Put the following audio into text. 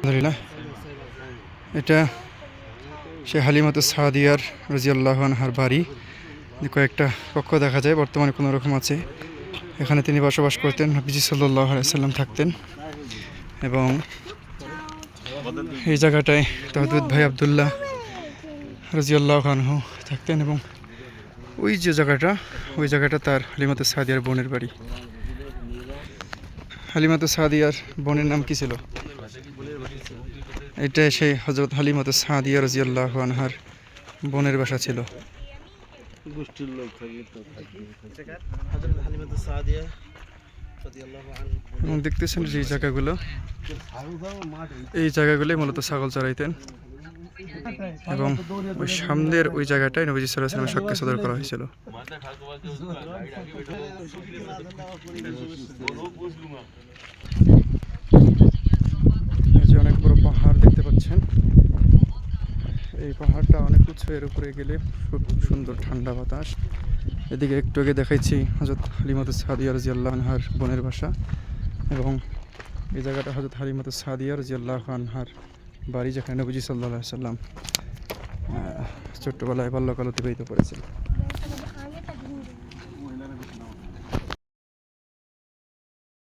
আলহামদুলিল্লাহ, এটা সে হালিমাতুস সাদিয়ার রাদিয়াল্লাহু আনহার বাড়ি। কয়েকটা কক্ষ দেখা যায়, বর্তমানে কোনো রকম আছে। এখানে তিনি বসবাস করতেন, নবীজি সাল্লাল্লাহু আলাইহি সাল্লাম থাকতেন। এবং এই জায়গাটায় তার দুধ ভাই আব্দুল্লাহ রাদিয়াল্লাহু আনহু থাকতেন। এবং ওই যে জায়গাটা, ওই জায়গাটা তার হালিমাতুস সাদিয়ার বোনের বাড়ি। হালিমাতুস সাদিয়ার বোনের নাম কি ছিল? এটা সেই হযরত হালিমাতুস সাদিয়া রাদিয়াল্লাহু আনহার বোনের বাসা ছিল। গোষ্ঠীর লোক হযরত হালিমাতুস সাদিয়া রাদিয়াল্লাহু আনহা। এবং দেখতেছেন যে জায়গাগুলো, এই জায়গাগুলোই মূলত ছাগল চড়াইতেন। এবং ওই সামনের ওই জায়গাটায় নবীজি সাল্লাল্লাহু আলাইহি ওয়াসাল্লামের সাক্ষ্য সদর করা হয়েছিল। অনেক বড় পাহাড় দেখতে পাচ্ছেন। এই পাহাড়টা অনেক উঁচু, এর উপরে গেলে খুব সুন্দর ঠান্ডা বাতাস। এদিকে একটু আগে দেখাইছি হযরত হালিমাতুস সাদিয়া রাদিয়াল্লাহু আনহার বোনের বাসা। এবং এই জায়গাটা হযরত হালিমাতুস সাদিয়া রাদিয়াল্লাহু আনহার বাড়ি, যেখানে নবীজি সাল্লাল্লাহু আলাইহি ওয়াসাল্লাম ছোট্টবেলায় বাল্যকাল অতিবাহিত করেছেন।